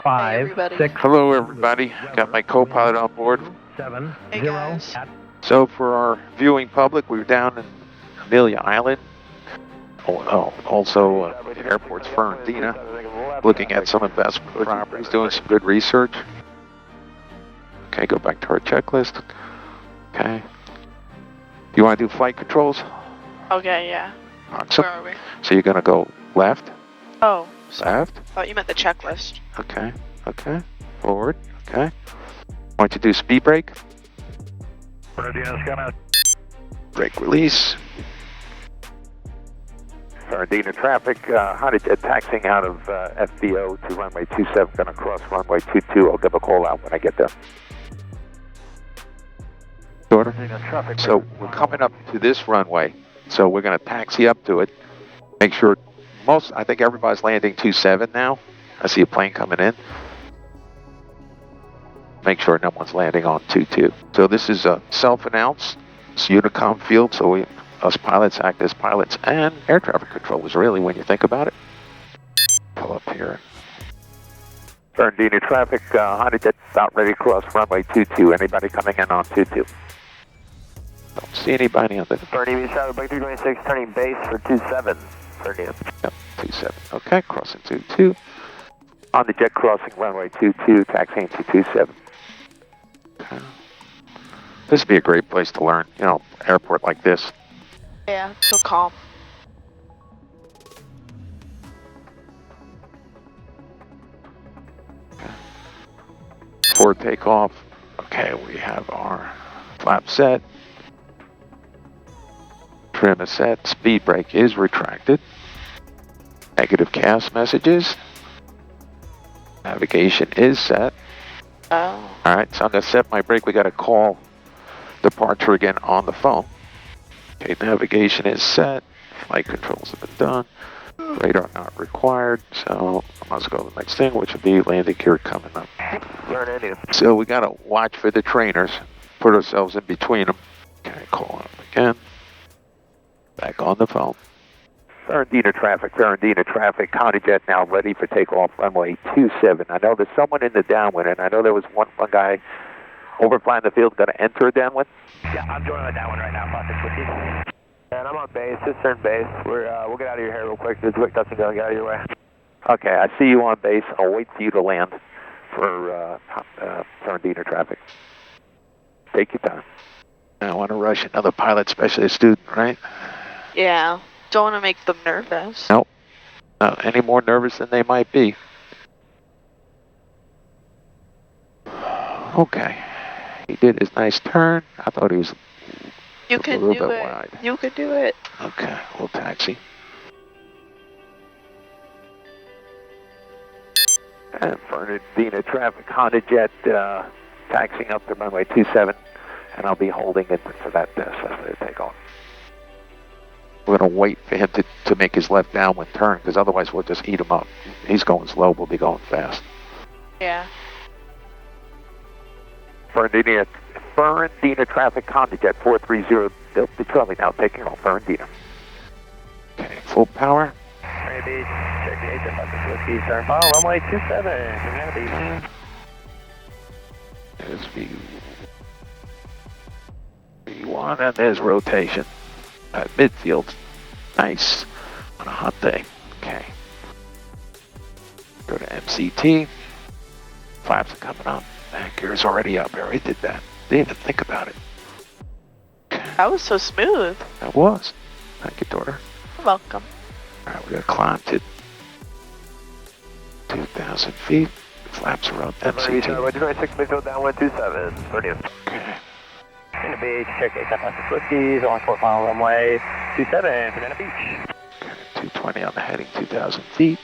5, everybody. 6. Hello, everybody. Got my co-pilot on board. 7, Hey, 0. guys. So for our viewing public, we were down in Amelia Island. Also, the airport's Fernandina, looking at some investment properties, doing some good research. Okay, go back to our checklist. Okay. You want to do flight controls? Okay, yeah. Awesome. Where are we? So you're going to go left, Oh, sorry. left. Thought you meant the checklist. Okay, okay. Forward, okay. Want to do speed brake? Brake release. Fernandina traffic, HondaJet taxiing out of FBO to runway 27, going to cross runway 22. I'll give a call out when I get there. Order. So we're coming up to this runway, so we're going to taxi up to it. Make sure I think everybody's landing 27 now. I see a plane coming in. Make sure no one's landing on 22. So this is a self-announced. It's Unicom field, so us pilots act as pilots and air traffic controllers, really, when you think about it. Pull up here. Fernandina traffic, HondaJet about ready to cross runway 22. Anybody coming in on 22? Don't see anybody on the... Fernandina Beach, Break 326, turning base for 27. Fernandina. Yep, 27. Okay, crossing 22. HondaJet crossing runway 22, taxiing to 27. Okay. This would be a great place to learn, you know, airport like this. Yeah, so calm. For takeoff, okay, we have our flap set. Trim is set. Speed brake is retracted. Negative CAS messages. Navigation is set. Oh. Alright, so I'm going to set my brake. We got to call departure again on the phone. Okay, navigation is set. Flight controls have been done. Radar not required. So let's go to the next thing, which would be landing gear coming up. So we got to watch for the trainers. Put ourselves in between them. Okay, call up again. Back on the phone. Fernandina traffic, HondaJet now ready for takeoff, runway 27. I know there's someone in the downwind, and I know there was one guy overflying the field going to enter a downwind. Yeah, I'm joining the downwind right now, 5650. And I'm on base, just turned base. We'll get out of your hair real quick. Just quick touch and go, get out of your way. Okay, I see you on base. I'll wait for you to land for Fernandina traffic. Take your time. I want to rush another pilot, especially a student, right? Yeah. Don't want to make them nervous. Nope. Not any more nervous than they might be. Okay. He did his nice turn. I thought he was You a can little do bit it. wide. You can do it. Okay, we'll taxi. And Fernandina traffic, HondaJet taxiing up to runway 27, and I'll be holding it for that to take off. We're going to wait for him to make his left downwind turn, because otherwise we'll just eat him up. He's going slow, we'll be going fast. Yeah. Fernandina traffic, HondaJet 430 Delta Charlie now taking off Fernandina. Okay, full power. Maybe check the agent about the whiskey, turn follow, runway 27. Fernandina Beach. There's V1, and there's rotation. At midfield, nice on a hot day. Okay. Go to MCT. Flaps are coming up. Back gear's already up. I already did that. Didn't even think about it. Okay. That was so smooth. That was. Thank you, daughter. You're welcome. All right, we're gonna climb to 2,000 feet. Flaps are up. MCT. Runway 26, midfield downwind 27. Fernandina. Okay. In the beach, check 8 Whiskies, on 4 mile runway 27, Fernandina Beach. Okay, 220 on the heading, 2,000 feet.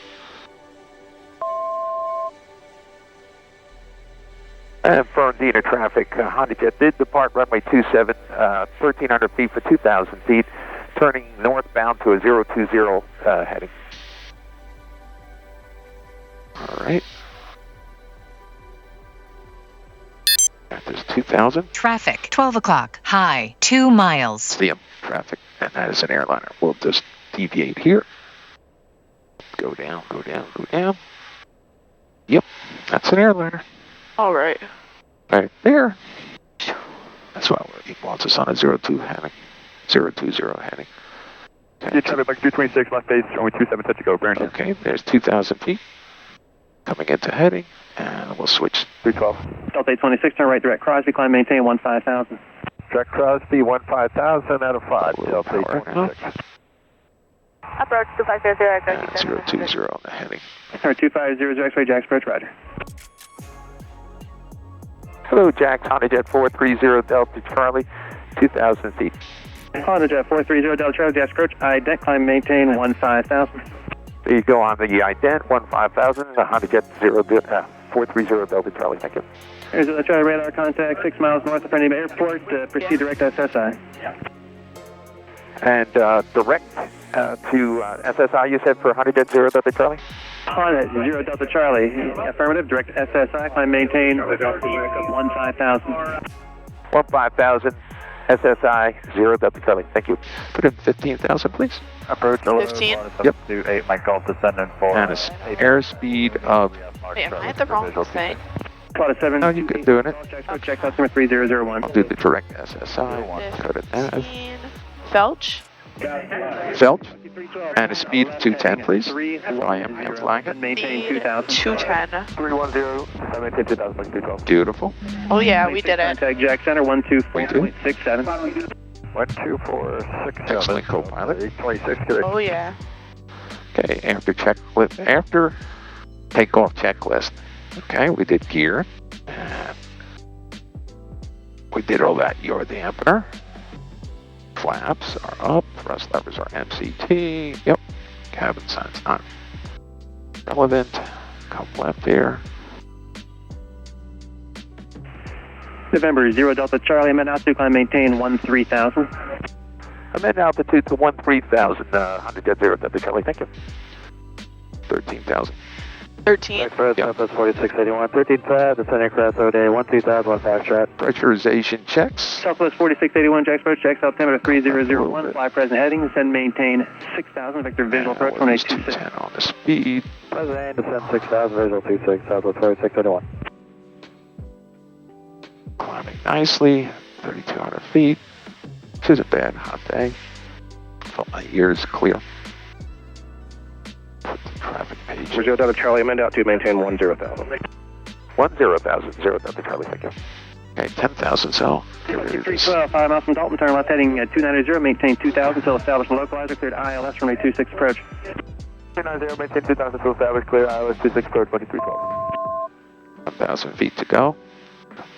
And Fernandina traffic, HondaJet did depart runway 27, 1,300 feet for 2,000 feet, turning northbound to a 020 heading. All right. There's 2,000. Traffic, 12 o'clock, high, 2 miles. CCIM traffic, and that is an airliner. We'll just deviate here. Go down, go down, go down. Yep, That's an airliner. All right. Right there. That's why he wants us on a 02 heading. 020 heading. You Charlie, Mike 226, left base, only 27 set to go, Brandon. Okay, there's 2,000 feet. Coming into heading, and we'll switch. 312. Delta 826, turn right direct, Crosby, climb, maintain 15,000. Direct Crosby, 15,000 out of 5, Delta 826. Approach 2500, 020 on the heading. Turn 2500, X-ray, Jack's approach, roger. Hello, Jack, HondaJet 430 Delta Charlie, 2,000 feet. HondaJet 430, Delta Charlie, Jack's approach, ident, climb, maintain 15,000. There you go on the ident, 15,000, the HondaJet 430 Delta Charlie, thank you. Here's the Charlie radar contact, 6 miles north of Fernandina Airport, proceed direct SSI. And direct to SSI, you said, for HondaJet 0 Delta Charlie? Honda 0 Delta Charlie, affirmative, direct SSI, climb, maintain 15,000. 15,000, SSI 0 Delta Charlie, thank you. Put in 15,000, please. Approach 15. Yep. 8 Mike Golf descendant for. And an airspeed of. Wait, am I at the wrong thing? Plot of 7. No, you can doing it. Check customer 3001. I'll do the direct SSI. Go to that. 15. Felch? Felch. And a speed of 210, please. I am hand flying. Maintain 2,000. 210. 310, 17, 2000, 312. Beautiful. Oh yeah, we did it. Contact Jack Center 124.67. 12467. Excellent co-pilot. 826, good. Oh yeah. Okay, after takeoff checklist. Okay, we did gear. And we did all that. You're the dampener. Flaps are up. Thrust levers are MCT. Yep. Cabin signs not relevant. Come left here. November 0 Delta Charlie, I'm at altitude, climb, maintain 13,000. I'm at altitude to 13,000, HondaJet 0 Delta Charlie, thank you. 13,000. 13. That's 4681, 13,000, descending cross OD, 13000, fast track. Pressurization checks. Southwest 4681, Jack's approach, Jack's altimeter 3001, fly present heading, send maintain 6,000, vector visual approach 1826. 210 on the speed. Present, descend 6,000, visual 26, Southwest 4681. Climbing nicely. 3,200 feet. This is a bad hot day. Felt my ears clear. Put the traffic page. 0 Delta Charlie, I'm at altitude, maintain 10,000. 10,000, 0 Delta Charlie, thank you. Okay, 10,000, so here it is. 312, 5 miles from Dalton, turn left heading 290, maintain 2,000 till established localizer, cleared ILS runway 26 approach. 290, maintain 2,000 till established, clear ILS 26 approach, 2312. 1,000 feet to go.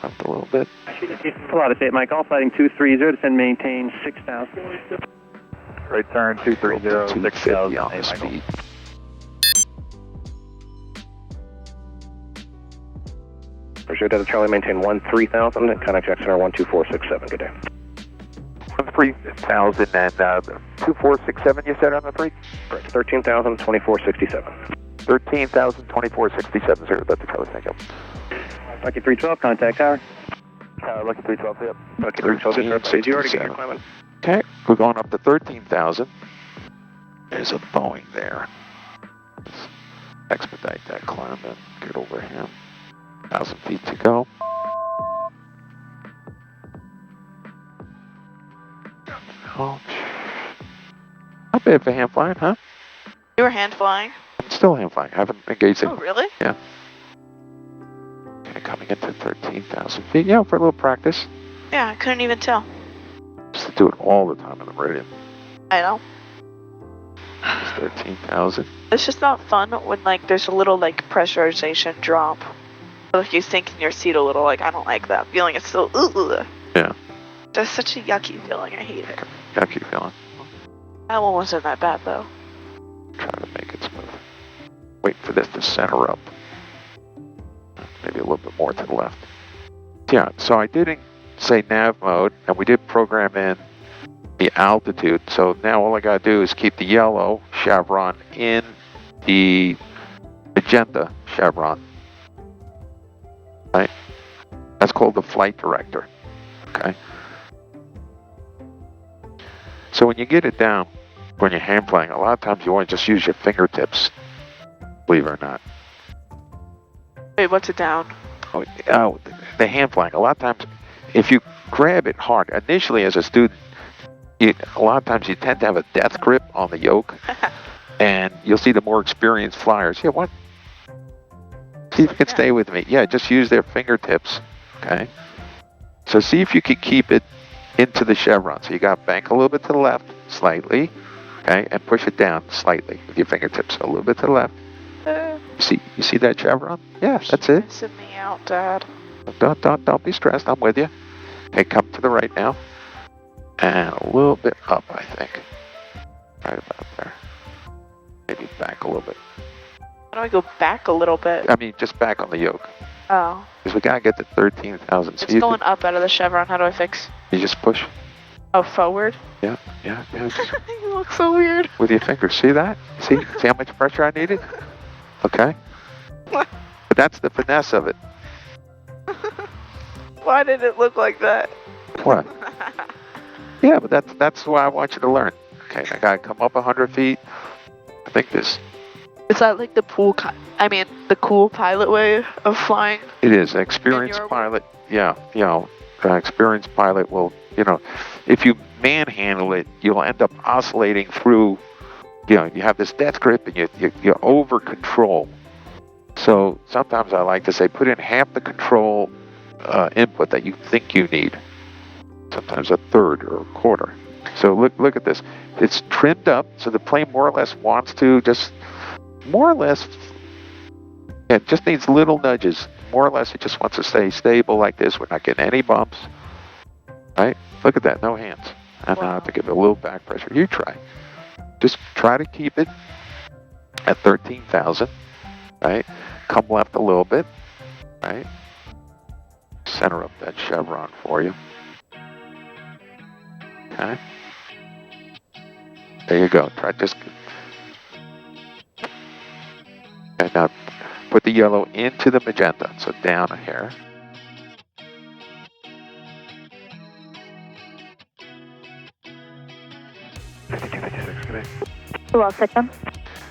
Left a little bit. Pilatus 8 Mike, all flighting 230, descend maintain 6,000. Right turn, 230, 250 on the speed. Pursuit Delta Charlie, maintain 13,000, and contact Jack Center 12467, good day. 13,000 and 2467 you said on the 3? Correct, 13,000, 2467. 13,000, 2467, 0 Delta Charlie, thank you. Lucky 312, contact tower. Lucky 312, yep. Lucky 312, this is RFC. You already got your climate. Okay, we're going up to 13,000. There's a Boeing there. Let's expedite that climb and get over him. 1,000 feet to go. Oh, not bad for hand flying, huh? You were hand flying? I'm still hand flying. I haven't engaged it. Oh really? Yeah. Okay, coming into 13,000 feet. Yeah, for a little practice. Yeah, I couldn't even tell. Just to do it all the time in the Meridian. I know. It's 13,000. It's just not fun when like there's a little like pressurization drop. Like you sink in your seat a little. Like I don't like that feeling. It's so ugh. Yeah. That's such a yucky feeling. I hate it. Yucky feeling. That one wasn't that bad though. Try to make it smooth. Wait for this to center up. Maybe a little bit more to the left. Yeah, so I didn't say nav mode, and we did program in the altitude. So now all I gotta do is keep the yellow chevron in the magenta chevron. Right? That's called the flight director. Okay? So when you get it down, when you're hand flying, a lot of times you want to just use your fingertips, believe it or not. Wait, what's it down? Oh, the hand flying. A lot of times, if you grab it hard, initially as a student, a lot of times you tend to have a death grip on the yoke, and you'll see the more experienced flyers. Yeah, what? See if you can stay with me. Yeah, just use their fingertips. Okay. So see if you can keep it into the chevron. So you got to bank a little bit to the left, slightly, okay, and push it down slightly with your fingertips. A little bit to the left. You see that chevron? Yeah, that's it. Missing me out, Dad. Don't be stressed. I'm with you. Okay, come to the right now, and a little bit up, I think. Right about there. Maybe back a little bit. How do I go back a little bit? I mean, just back on the yoke. Oh. Because we gotta get to 13,000. It's going up out of the chevron. How do I fix? You just push. Oh, forward? Yeah. You look so weird. With your fingers. See that? See how much pressure I needed? Okay. But that's the finesse of it. Why did it look like that? What? Yeah, but that's why I want you to learn. Okay, I gotta come up 100 feet. I think this. Is that like the the cool pilot way of flying? It is. An experienced pilot. Yeah, an experienced pilot will, if you manhandle it, you'll end up oscillating through, you have this death grip and you over control. So sometimes I like to say put in half the control input that you think you need. Sometimes a third or a quarter. So look at this. It's trimmed up, so the plane more or less wants to just, more or less, it just needs little nudges. More or less, it just wants to stay stable like this. We're not getting any bumps. Right? Look at that, no hands. And now I have to give it a little back pressure. You try. Just try to keep it at 13,000. Right? Come left a little bit. Right? Center up that chevron for you. Okay. There you go. Try just. And now put the yellow into the magenta. So down a hair. Who else picked them?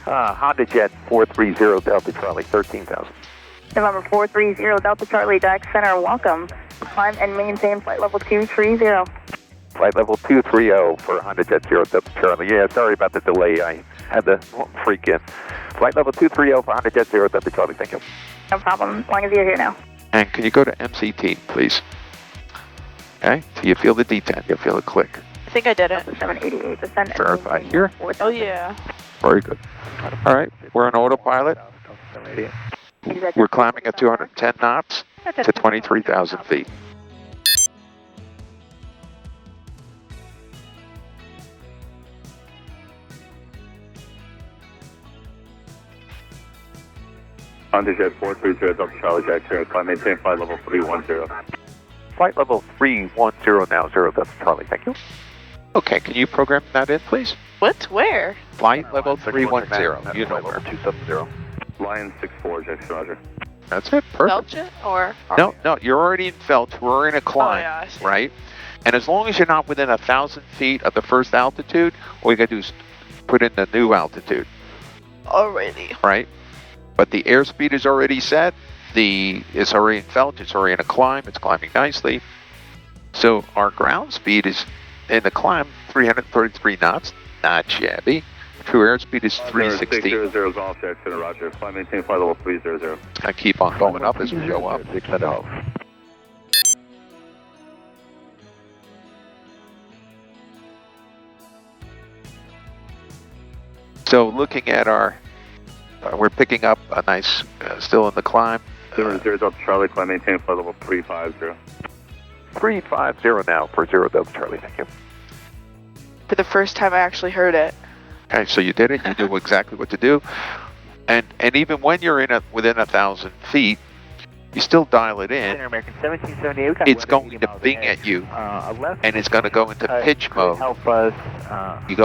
HondaJet 430 Delta Charlie, 13,000. November 430 Delta Charlie, Jack Center, welcome. Climb and maintain flight level 230. Flight level 230 for HondaJet 0 Delta Charlie. Yeah, sorry about the delay. I had to freak in. Flight level 230 for HondaJet 0 Delta Charlie. Thank you. No problem, as long as you're here now. And can you go to MCT, please? Okay, so you feel the D10, you'll feel it click. I think I did it. 788%. Verify here. Oh, yeah. Very good. All right, we're on autopilot. We're climbing at 210 knots to 23,000 feet. HondaJet 430 Delta Charlie, Jack Sierra, climb maintain flight level 310. Flight level 310 now, 0 Delta Charlie. Thank you. Okay, can you program that in, please? What? Where? Flight level 310. You know where. 270. Lion 64, Jackson, roger. That's it. Perfect. Belgium or? No, you're already in Felch. We're in a climb, I see. right? And as long as you're not within 1,000 feet of the first altitude, all you got to do is put in the new altitude. Already. Right? But the airspeed is already set. It's already in Felch. It's already in a climb. It's climbing nicely. So our ground speed is in the climb 333 knots. Not shabby. True airspeed is 360. 600 Golf, Jackson, roger. Climb maintain flight level 300. I keep on going up as we go up. 600. So looking at we're picking up a nice, still in the climb. 0 Delta Charlie, climb maintain flight level 350. 350 now for 0 Delta Charlie. Thank you. For the first time I actually heard it. Okay, so you did it. You knew exactly what to do. And even when you're within 1,000 feet, you still dial it in. American 1778. It's going to bing at you, and it's going to go into pitch mode. Help us. You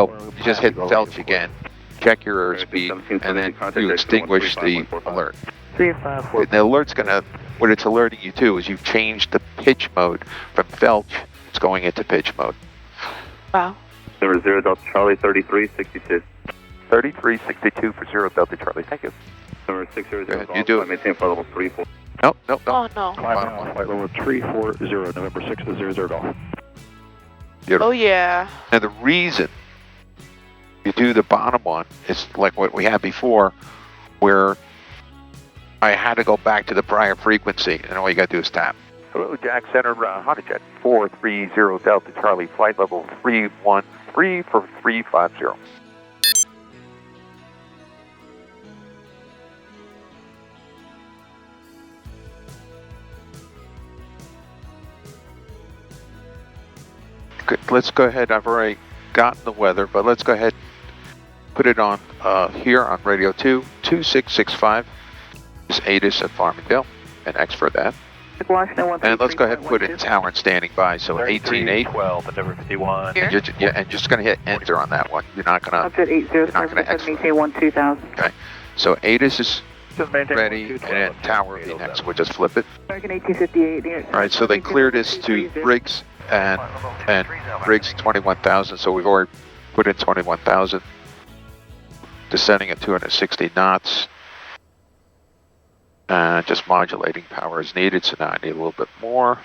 just hit Felch again, check your airspeed, and then you extinguish the alert. And the alert's what it's alerting you to is you've changed the pitch mode from Felch. It's going into pitch mode. Wow. 0 Delta Charlie, 3362. 3362 for 0 Delta Charlie. Thank you. Number 600, you do it. maintain flight level 34. Nope, nope, nope. Oh no. Bottom one. Flight level 340, November 600 Golf. Beautiful. Oh yeah. And the reason you do the bottom one is like what we had before, where I had to go back to the prior frequency, and all you got to do is tap. Hello, Jack Center, HondaJet 430 Delta Charlie, flight level 313 for 350. Good. Let's go ahead. I've already gotten the weather, but let's go ahead put it on here on radio 2665 is ATIS at Farmingdale, and X for that. And let's go ahead and put it in tower and standing by, so 18.8. 12 at number 51. Here? And just going to hit enter on that one. You're not going to. Jet 80, You're not going to X. maintain 2000. Okay. So ATIS is Just maintain ready, and then tower will be next. We'll just flip it. American 1858. All right. So they cleared us to Briggs and Briggs 21,000. So we've already put in 21,000. Descending at 260 knots. Just modulating power is needed, so now I need a little bit more.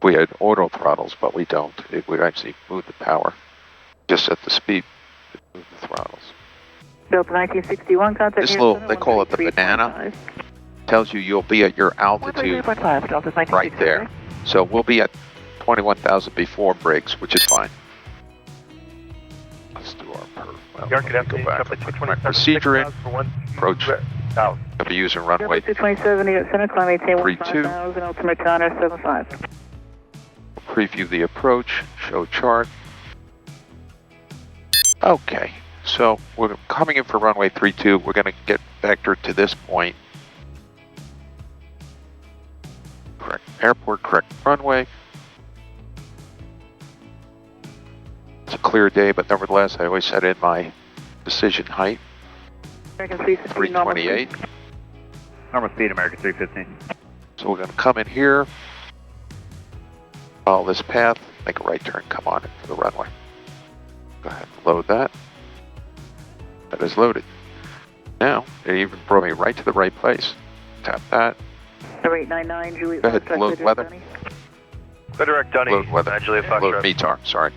We had auto throttles, but we don't. It would actually move the power. Just at the speed, move the throttles. Delta 1961, contact This little, they call it the banana, tells you you'll be at your altitude right there. So we'll be at 21,000 before Briggs, which is fine. Let's do our go back. My procedure in, approach. I'll be using runway 227, center climb, maintain 32. 15,000, altimeter honor 75. Preview the approach, show chart. Okay, so we're coming in for runway 32. We're going to get vectored to this point. Correct airport, correct runway. It's a clear day, but nevertheless, I always set in my decision height. American 315, 328. Normal speed, American 315. So we're going to come in here, follow this path, make a right turn, come on in for the runway. Go ahead and load that. That is loaded. Now, it even brought me right to the right place. Tap that. 899, Juliet. Go ahead and load weather. Go direct Dunny. Load weather. Juliet Foxtrot. Load METAR, sorry.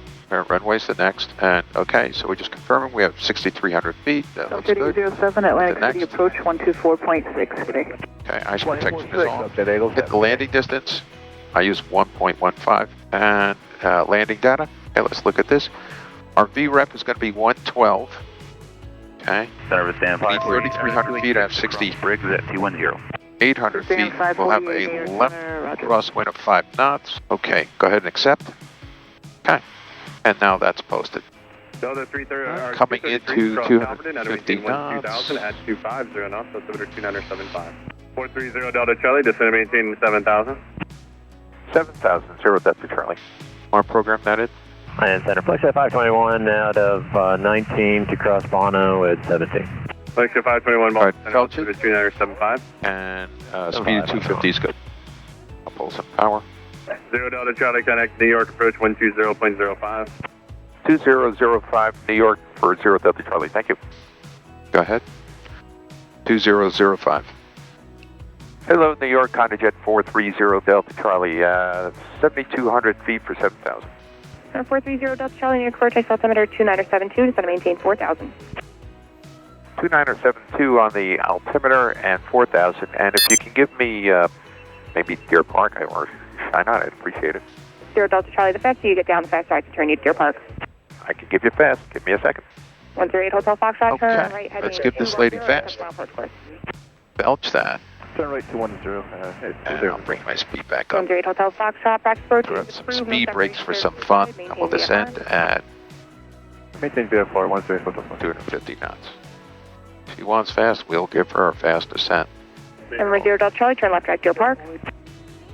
Runway's the next, and okay, so we're just confirming we have 6,300 feet. That looks good. 07, Atlantic The City next. approach 124.6 today. Okay, ice protection is on. Hit the landing distance. I use 1.15. And landing data. Okay, let's look at this. Our VREP is going to be 112. Okay. Center to stand by. 3,300 feet. I have 60. Briggs at T10. 800 feet. We'll have a left crosswind of 5 knots. Okay, go ahead and accept. Okay. And now that's posted. Delta 330, Coming into 250 knots. 2000 at 250 knots, that's over 2975. 430 Delta Charlie, descend and maintain 7000. 7,000, 0 Delta Charlie. Our program that is. And center flex at 521 out of 19 to cross Bono at 17. Flex at 521, All right, center Felch over 2975. and speed of 250 is good. I'll pull some power. 0 Delta Charlie, connect New York approach 120.05. 2005 New York for 0 Delta Charlie, thank you. Go ahead. 2005. Hello, New York, HondaJet 430 Delta Charlie, 7,200 feet for 7,000. 430 Delta Charlie, New York approach, altimeter 2972, descend and maintain 4,000. 2972 on the altimeter and 4,000. And if you can give me maybe Deer Park or Shine On, I'd appreciate it. 0 Delta Charlie, the faster you get down, the faster I can turn you to Deer Park. I can give you fast. Give me a second. 108 Hotel Foxtrot, turn Okay, right, let's give this lady fast. Belch that. Turn right to 10. And I'll bring my speed back up. 108 Hotel Foxtrot, practice approach. Throw out some speed brakes for some fun, and we'll descend at Maintain VFR 130 Hotel 250 knots. If she wants fast, we'll give her a fast descent. Number 0 Delta Charlie, turn left, direct Deer Park.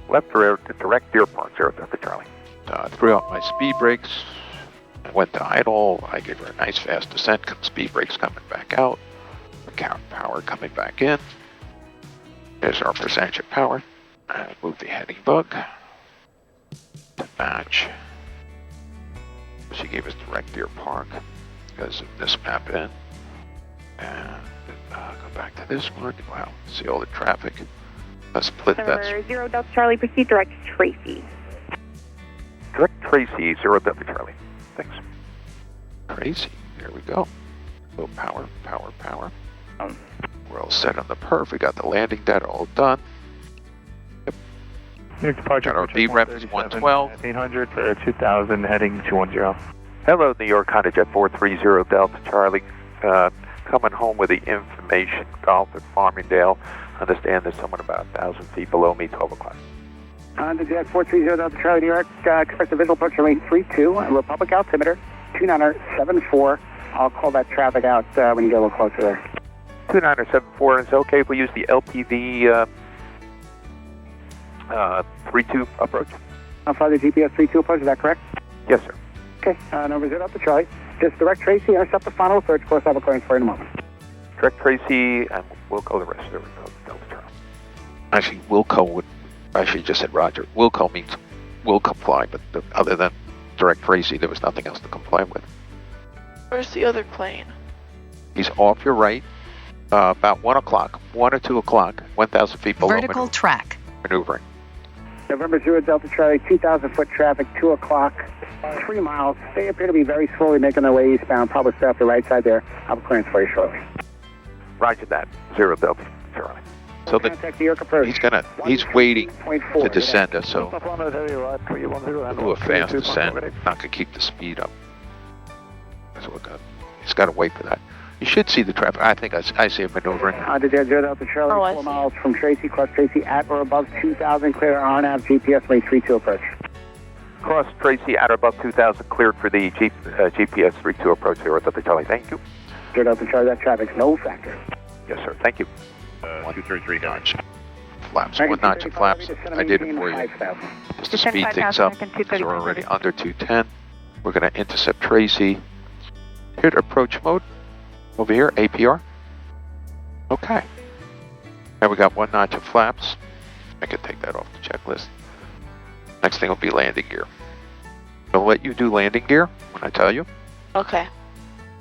Left to direct Deer Park, 0 Delta Charlie. Threw out my speed brakes. I went to idle. I gave her a nice fast descent. Speed brakes coming back out. Power coming back in. There's our percentage of power. And move the heading bug to match. She gave us direct Deer Park because of this map in. And Go back to this one. Wow, see all the traffic. Let's split that. Center 0 Delta Charlie, proceed direct Tracy. Direct Tracy, 0 Delta Charlie. Thanks. Crazy. There we go. Little power, power, power. We're all set on the perf. We got the landing data all done. Departure. Got our VREP is 112. 800 for 2000 heading 210. Hello, New York, HondaJet 430 Delta Charlie. Coming home with the information. Golf at Farmingdale. Understand there's someone about 1,000 feet below me, 12 o'clock. HondaJet 430 Delta Charlie, New York. Expect a visual approach rate 32, Republic altimeter 2974. I'll call that traffic out when you get a little closer there. 2974, is it okay if we use the LPV 32 approach? I'll fly the GPS 32 approach, is that correct? Yes, sir. Okay, number 0 Delta Charlie. Just direct Tracy, intercept the final approach course. I'll have a clearance for you in a moment. Direct Tracy, and we'll call the rest of it. Delta Charlie. Actually, Wilco would. Actually, just said Roger. Wilco means will comply, but other than direct Tracy, there was nothing else to comply with. Where's the other plane? He's off your right, about 1 o'clock, 1 or 2 o'clock, 1,000 feet below Vertical track. maneuvering. November 0 Delta Charlie, 2,000 foot traffic, 2 o'clock, 3 miles. They appear to be very slowly making their way eastbound. Probably stay off the right side there. I'll have a clearance for you shortly. Roger that. 0 Delta Charlie. So Contact New York approach. he's waiting 1.4. to descend us, so do a fast descent. Not gonna keep the speed up. So he's got to wait for that. You should see the traffic. I think I see it maneuvering. HondaJet 0 Delta Charlie, 4 miles from Tracy, cross Tracy at or above 2,000, clear RNAV, GPS rate 32 approach. Cross Tracy at or above 2,000, cleared for the GPS 32 approach, 0 Delta Charlie. Thank you. 0 Delta Charlie, that traffic's no factor. Yes, sir. Thank you. 233 notch. Flaps, 1 notch of flaps. I did it for you. Just to speed things up, because we're already under 210. We're going to intercept Tracy. Hit approach mode. Over here, APR. Okay. Now we got 1 notch of flaps. I can take that off the checklist. Next thing will be landing gear. I'll let you do landing gear when I tell you. Okay.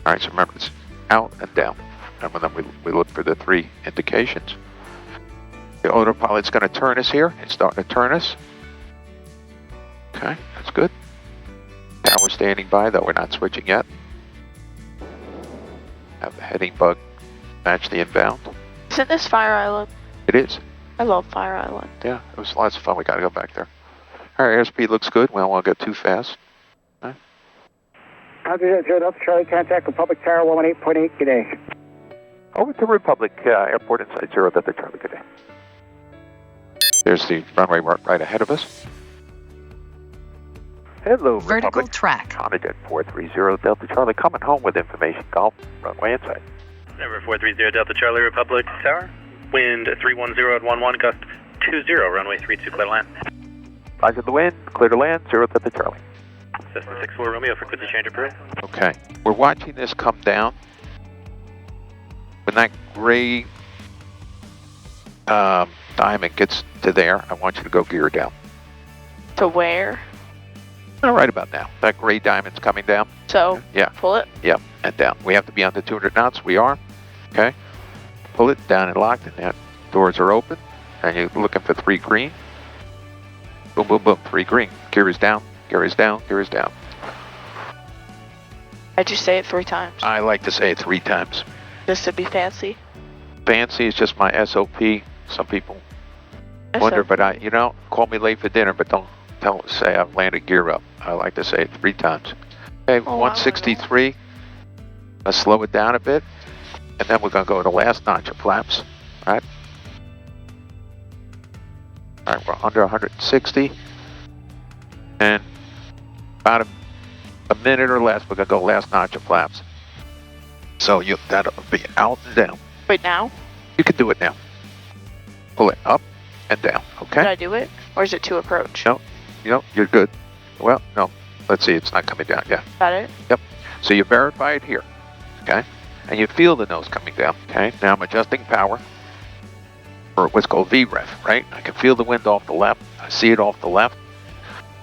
Alright, so remember, it's out and down. And then we look for the 3 indications. The autopilot's going to turn us here. It's starting to turn us. Okay, that's good. Now we're standing by, though we're not switching yet. Have the heading bug match the inbound. Isn't this Fire Island? It is. I love Fire Island. Yeah, it was lots of fun. We got to go back there. All right, airspeed looks good. We don't want to go too fast. HondaJet 0 Delta Charlie, contact Republic Tower 118.8, good day. Over to Republic Airport inside 0 Delta Charlie. Good day. There's the runway right ahead of us. Hello, Vertical Republic. track. HondaJet 430 Delta Charlie, coming home with information. Golf, runway inside. Number 430 Delta Charlie, Republic Tower. Wind 310 at 11, gust 20, runway 32, clear to land. Roger the wind, clear to land, 0 Delta Charlie. Cessna 64 Romeo, frequency change approved. Okay, we're watching this come down. When that gray diamond gets to there, I want you to go gear down. To where? Right about now. That gray diamond's coming down. So, Yeah. pull it. Yep, and down. We have to be under 200 knots. We are. Okay. Pull it down and locked, and that doors are open. And you're looking for 3 green. Boom, boom, boom. 3 green. Gear is down. Gear is down. Gear is down. I'd just say it 3 times. I like to say it 3 times. Just to be fancy. Fancy is just my SOP. Some people wonder, but call me late for dinner, but don't say I've landed gear up. I like to say it 3 times. Okay, 163. Let's slow it down a bit. And then we're going to go to the last notch of flaps. All right. All right, we're under 160. And about a minute or less, we're going to go last notch of flaps. So that'll be out and down. Wait, now? You can do it now. Pull it up and down, okay? Did I do it? Or is it to approach? No, you're good. Well, no. Let's see, it's not coming down yet. Got it? Yep. So you verify it here, okay? And you feel the nose coming down, okay? Now I'm adjusting power for what's called VREF, right? I can feel the wind off the left. I see it off the left.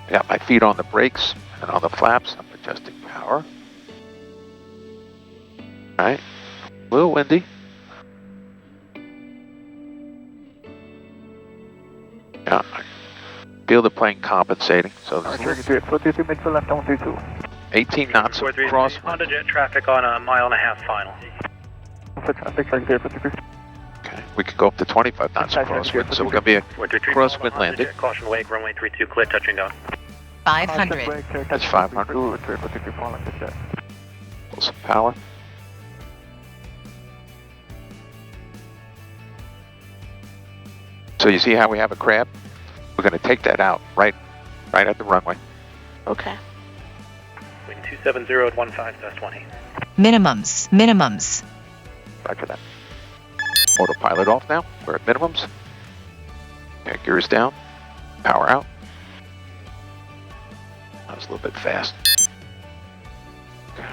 I got my feet on the brakes and on the flaps. I'm adjusting power. All right. A little windy. Yeah, I feel the plane compensating. So this Archer, 432 mid for left, 132. 18 knots of 433, crosswind. HondaJet traffic on a 1.5 mile final. For traffic, Archer 043. Okay, we could go up to 25 knots of crosswind, so we're going to be a 433, crosswind landing. HondaJet, caution wake, runway 32, clear, touching down. 500. That's 500. Pull some power. So you see how we have a crab? We're going to take that out right at the runway. Okay. Wind 270 at 15 past 20. Minimums. Roger that. Autopilot off now. We're at minimums. Okay, gears down. Power out. That was a little bit fast. Okay,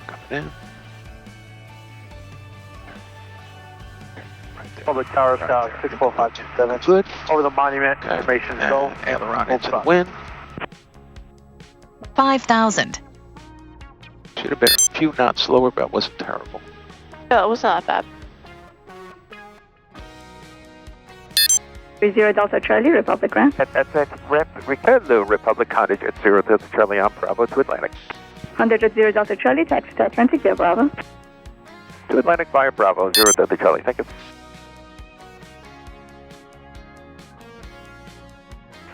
coming in. Right there. Public Tower, Right South, there. 64527. Good. Over the monument, Okay. information And go. aileron into the wind. 5,000. Should have been a few knots slower, but it wasn't terrible. Yeah, it wasn't that bad. 30 Delta Charlie, Republic Grand. Hello, Republic HondaJet 0 Delta Charlie on Bravo to Atlantic. HondaJet 0 Delta Charlie, taxi to Atlantic, via Bravo. To Atlantic via Bravo, 0 Delta Charlie. Thank you.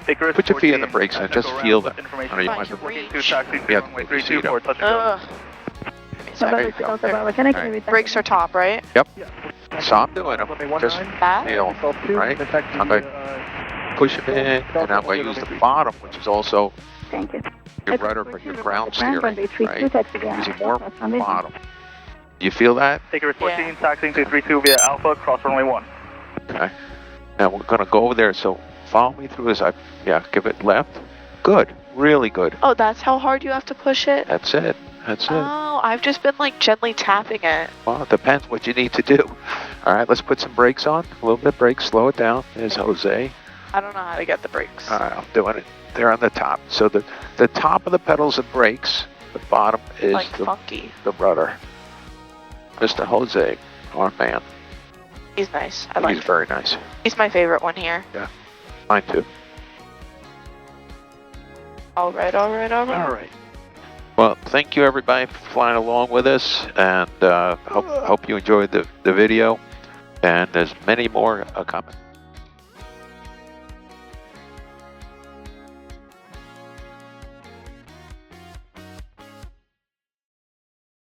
Put your feet on the brakes and just feel that. I know you Fine, might you have reach. to seat up. Ugh. There you go. Delta Bravo, can I Alright. repeat that? Brakes are top, right? Yep. So I'm doing them. Just Bad? feel, right? I'm going to push them in, and I'm going to use the bottom, which is also Thank you. your rudder, but your ground steering, Runway 32, right? taxi via Using Alpha, more cross runway bottom. You feel that? Taker Yeah. 14, taxiing to 32 via Alpha, cross runway 1. Okay. Now we're going to go over there, so follow me through as give it left. Good. Really good. Oh, that's how hard you have to push it? That's it. That's it. Oh, I've just been like gently tapping it. Well, it depends what you need to do. All right, let's put some brakes on. A little bit brakes, slow it down. There's Jose. I don't know how to get the brakes. All right, I'm doing it. They're on the top. So the top of the pedals and brakes, the bottom is Like funky. the rudder. Mr. Jose, our man. He's nice. I like He's him. very nice. He's my favorite one here. Mine too. All right. All right. Well, thank you everybody for flying along with us, and hope you enjoyed the video. And there's many more coming.